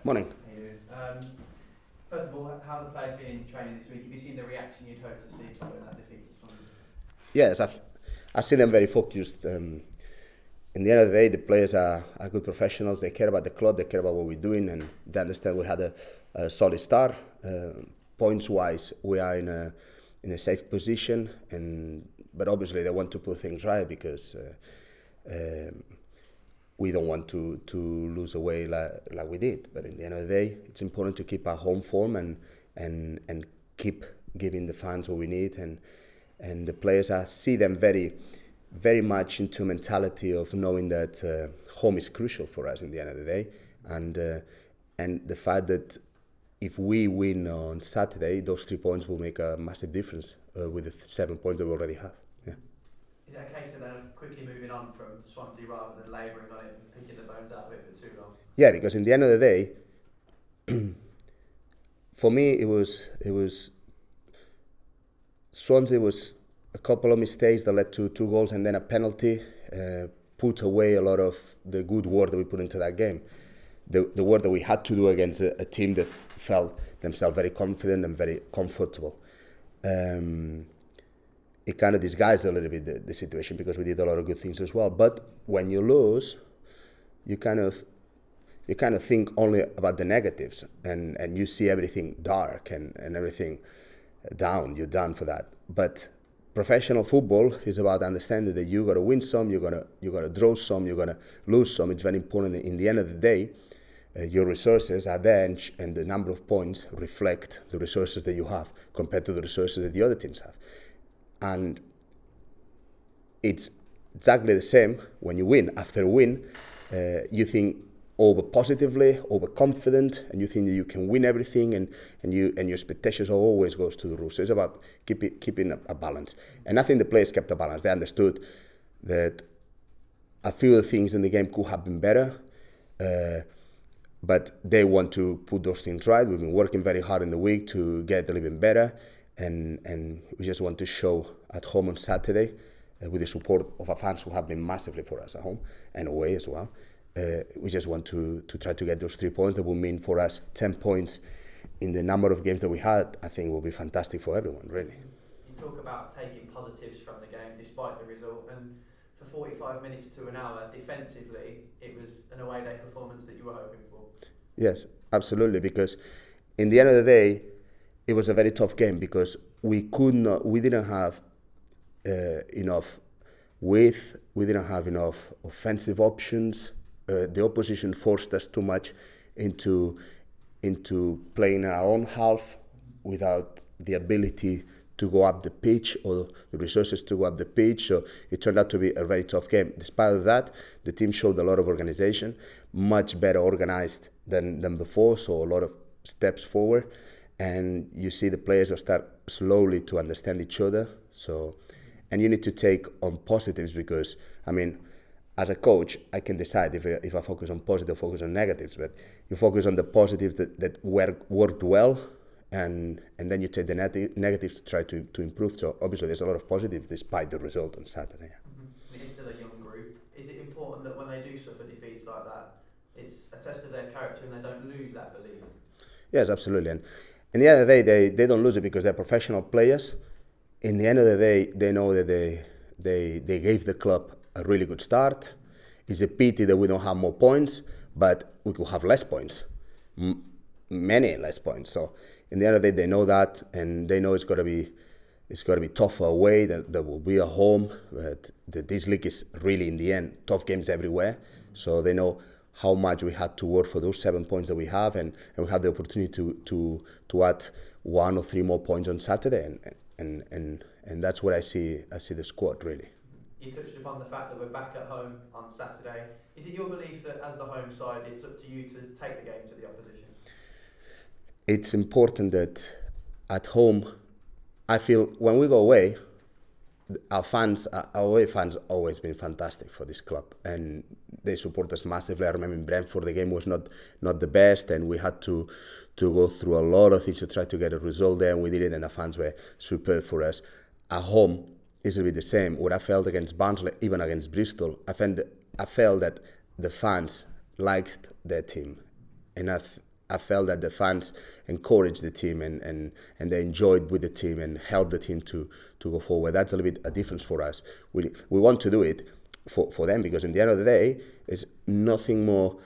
Morning. How you doing? First of all, how have the players been in training this week? Have you seen the reaction you'd hope to see following that defeat to Swansea? Yes, I see them very focused. In the end of the day, the players are good professionals. They care about the club. They care about what we're doing, and they understand we had a solid start. Points-wise, we are in a safe position, but obviously they want to put things right because we don't want to lose away like we did. But in the end of the day, it's important to keep our home form and keep giving the fans what we need. And the players, I see them very much into mentality of knowing that home is crucial for us in the end of the day. And the fact that if we win on Saturday, those 3 points will make a massive difference with the 7 points that we already have. Yeah. Is it a case that they're quickly moving on from Swansea rather than labouring on it and picking the bones out of it for too long? Yeah, because in the end of the day, for me, it was Swansea was a couple of mistakes that led to 2 goals and then a penalty, put away a lot of the good work that we put into that game. The work that we had to do against a team that felt themselves very confident and very comfortable. It kind of disguised a little bit the situation because we did a lot of good things as well. But when you lose, you kind of think only about the negatives and you see everything dark and everything down. You're done for that. But professional football is about understanding that you got to win some, you're gonna draw some, you're gonna lose some. It's very important. In the end of the day, your resources are there, and the number of points reflect the resources that you have compared to the resources that the other teams have. And it's exactly the same when you win. After a win, you think over positively, over confident, and you think that you can win everything, and your expectations always goes to the roof. So it's about keeping a balance. And I think the players kept a balance. They understood that a few of the things in the game could have been better, but they want to put those things right. We've been working very hard in the week to get a little bit better, and we just want to show at home on Saturday, with the support of our fans who have been massively for us at home and away as well. We just want to try to get those 3 points that will mean for us 10 points in the number of games that we had. I think will be fantastic for everyone, really. You talk about taking positives from the game despite the result, and for 45 minutes to an hour, defensively, it was an away day performance that you were hoping for. Yes, absolutely, because in the end of the day, it was a very tough game because we didn't have enough width, we didn't have enough offensive options. The opposition forced us too much into playing our own half without the ability to go up the pitch or the resources to go up the pitch. So it turned out to be a very tough game. Despite that, the team showed a lot of organization, much better organized than before, so a lot of steps forward. And you see the players will start slowly to understand each other. So, and you need to take on positives because, I mean, as a coach, I can decide if I focus on positive, focus on negatives. But you focus on the positives that worked well, and then you take the negatives to try to improve. So obviously there's a lot of positives despite the result on Saturday. Mm-hmm. It is still a young group. Is it important that when they do suffer defeats like that, it's a test of their character and they don't lose that belief? Yes, absolutely. And in the end of the day, they don't lose it because they're professional players. In the end of the day, they know that they gave the club a really good start. It's a pity that we don't have more points, but we could have less points, many less points. So in the end of the day, they know that, and they know it's got to be tougher away. There will be a home, but this league is really, in the end, tough games everywhere. So they know how much we had to work for those 7 points that we have, and we have the opportunity to add 1 or 3 more points on Saturday, and that's what I see the squad really. You touched upon the fact that we're back at home on Saturday. Is it your belief that as the home side, it's up to you to take the game to the opposition? It's important that at home, I feel when we go away, our away fans always been fantastic for this club, and they support us massively. I remember in Brentford, the game was not the best, and we had to go through a lot of things to try to get a result there, and we did it, and the fans were superb for us. At home, it's a bit the same. What I felt against Barnsley, even against Bristol, I felt that the fans liked their team, and I felt that the fans encouraged the team and they enjoyed with the team and helped the team to go forward. That's a little bit a difference for us. We want to do it for them, because in the end of the day, it's nothing more,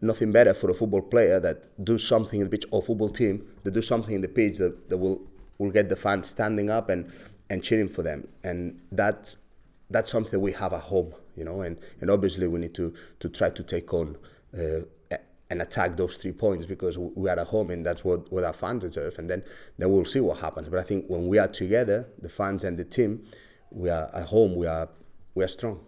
nothing better for a football player that do something in the pitch, or football team that do something in the pitch that will get the fans standing up and cheering for them. And that's something we have at home, and obviously we need to try to take on and attack those 3 points, because we are at home, and that's what our fans deserve. And then we'll see what happens. But I think when we are together, the fans and the team, we are at home, we are strong.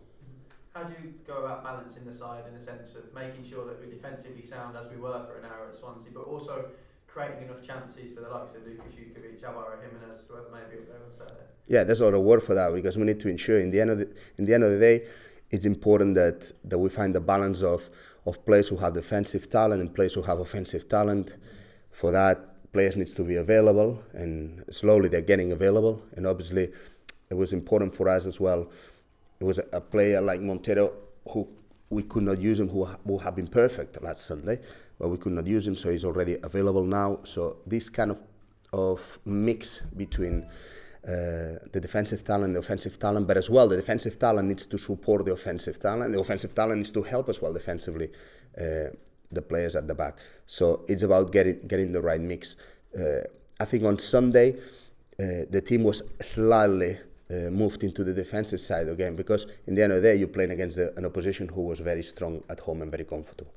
How do you go about balancing the side in the sense of making sure that we're defensively sound, as we were for an hour at Swansea, but also creating enough chances for the likes of Lucas Jukovic, Alvaro Jimenez, whoever may be up there on Saturday? Yeah, there's a lot of work for that, because we need to ensure in the end of the day, it's important that we find the balance of players who have defensive talent and players who have offensive talent. For that, players needs to be available, and slowly they're getting available. And obviously, it was important for us as well. It was a player like Montero who we could not use him, who have been perfect last Sunday, but we could not use him, so he's already available now. So this kind of mix between the defensive talent and the offensive talent, but as well the defensive talent needs to support the offensive talent, the offensive talent needs to help as well defensively the players at the back. So it's about getting the right mix. I think on Sunday the team was slightly moved into the defensive side of the game, because in the end of the day you're playing against an opposition who was very strong at home and very comfortable.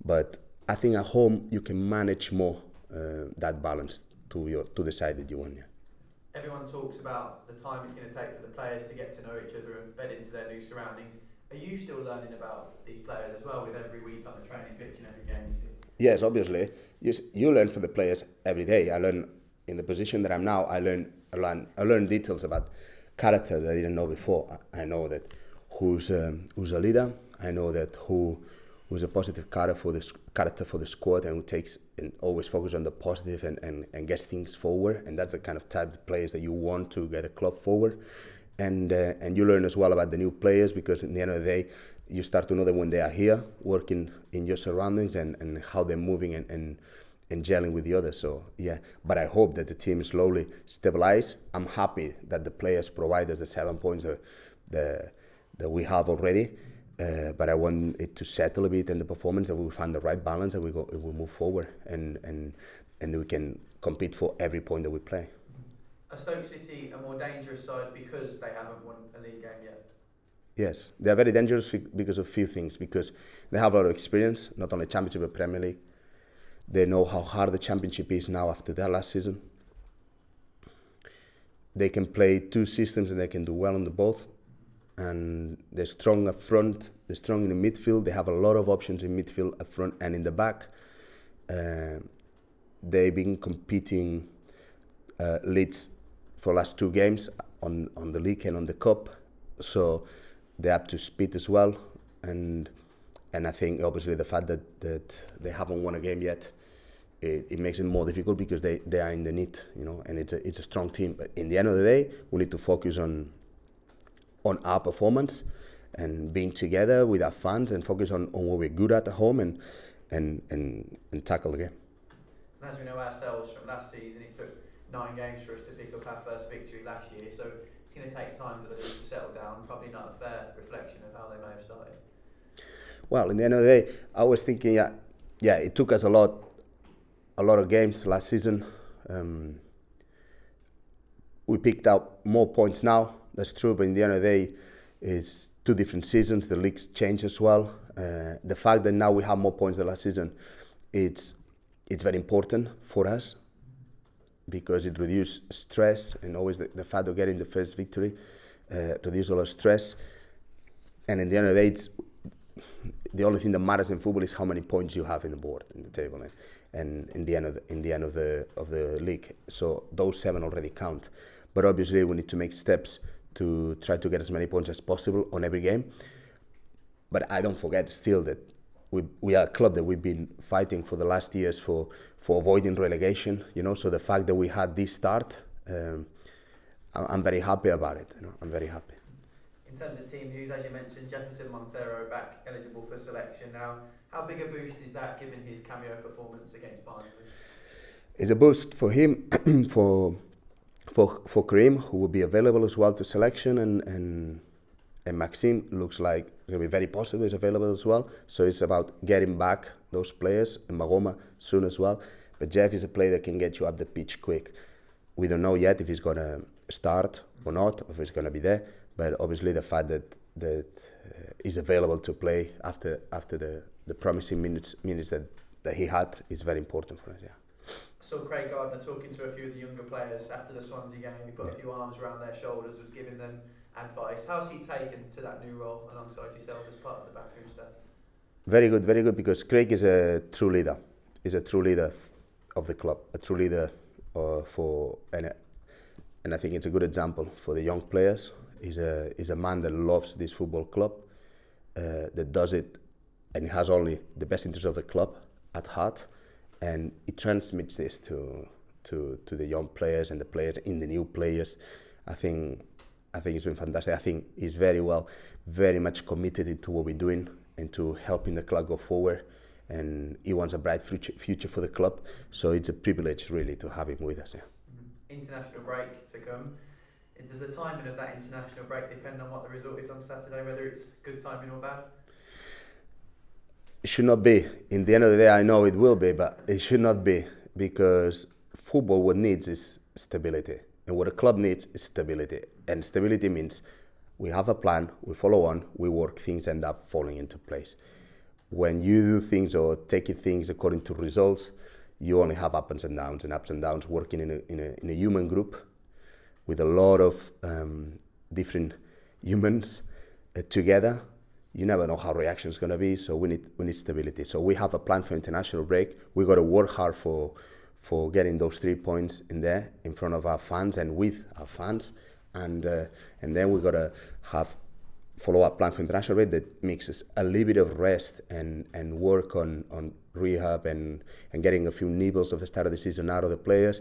But I think at home you can manage more that balance to the side that you want. Yeah. Everyone talks about the time it's going to take for the players to get to know each other and bed into their new surroundings. Are you still learning about these players as well with every week on the training pitch and every game you see? Yes, obviously. You learn from the players every day. I learn in the position that I'm now. I learn details about character that I didn't know before. I know that who's a leader. I know that who's a positive character for the squad, and who takes and always focus on the positive and gets things forward. And that's the kind of type of players that you want to get a club forward. And you learn as well about the new players, because in the end of the day, you start to know them when they are here, working in your surroundings and how they're moving and gelling with the others. So yeah, but I hope that the team slowly stabilize. I'm happy that the players provide us the 7 points that we have already. But I want it to settle a bit in the performance, that we find the right balance, and we move forward and we can compete for every point that we play. Are Stoke City a more dangerous side because they haven't won a league game yet? Yes, they are very dangerous because of a few things. Because they have a lot of experience, not only Championship but Premier League. They know how hard the Championship is now after their last season. They can play two systems and they can do well on the both. And they're strong up front, they're strong in the midfield. They have a lot of options in midfield, up front and in the back. They've been competing leads for last 2 games on the league and on the cup, so they're up to speed as well. And I think obviously the fact that they haven't won a game yet, it makes it more difficult, because they are in the need, and it's a strong team. But in the end of the day, we need to focus on our performance and being together with our fans, and focus on what we're good at home and tackle the game. And as we know ourselves from last season, it took 9 games for us to pick up our first victory last year, so it's going to take time for the league to settle down. Probably not a fair reflection of how they may have started. Well, in the end of the day, I was thinking, yeah, it took us a lot of games last season. We picked up more points now, that's true, but in the end of the day, it's 2 different seasons. The league's changed as well. The fact that now we have more points than last season, it's very important for us, because it reduces stress, and always the fact of getting the first victory reduces a lot of stress. And in the end of the day, the only thing that matters in football is how many points you have in the board, in the table, and in the end of the league. So those 7 already count. But obviously we need to make steps to try to get as many points as possible on every game. But I don't forget still that we are a club that we've been fighting for the last years for avoiding relegation. So the fact that we had this start, I'm very happy about it. I'm very happy. In in terms of team news, as you mentioned, Jefferson Montero back eligible for selection now. How big a boost is that given his cameo performance against Barnsley? It's a boost for him, for Karim, who will be available as well to selection, and Maxime looks like he'll be very possible, is available as well. So it's about getting back those players, and Magoma soon as well. But Jeff is a player that can get you up the pitch quick. We don't know yet if he's going to start or not, or if he's going to be there. But obviously the fact that he's available to play after the promising minutes that he had is very important for us. Yeah. Saw Craig Gardner talking to a few of the younger players after the Swansea game. He put a few arms around their shoulders, was giving them advice. How's he taken to that new role alongside yourself as part of the backroom staff? Very good, because Craig is a true leader. He's a true leader of the club, a true leader and I think it's a good example for the young players. He's a man that loves this football club, that does it, and he has only the best interest of the club at heart, and he transmits this to the young players and the players in the new players. I think it's been fantastic. I think he's very much committed to what we're doing and to helping the club go forward. And he wants a bright future for the club. So it's a privilege really to have him with us. Yeah. International break to come. Does the timing of that international break depend on what the result is on Saturday, whether it's good timing or bad? It should not be. In the end of the day, I know it will be, but it should not be, because football, what needs is stability. And what a club needs is stability. And stability means we have a plan, we follow on, we work, things end up falling into place. When you do things or taking things according to results, you only have ups and downs working in a human group with a lot of different humans together. You never know how reaction is going to be, so we need stability. So we have a plan for international break. We got to work hard for getting those 3 points in there in front of our fans and with our fans, and then we got to have follow-up plan for international break that mixes a little bit of rest and work on rehab and getting a few nibbles of the start of the season out of the players,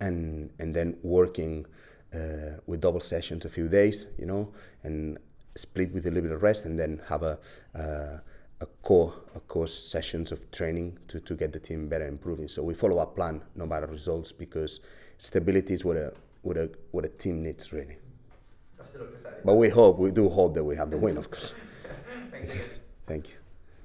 and then working with double sessions a few days, and split with a little bit of rest, and then have a core sessions of training to get the team better improving. So we follow up plan no matter results, because stability is what a team needs really. But we do hope that we have the win, of course. Thank you. Thank you.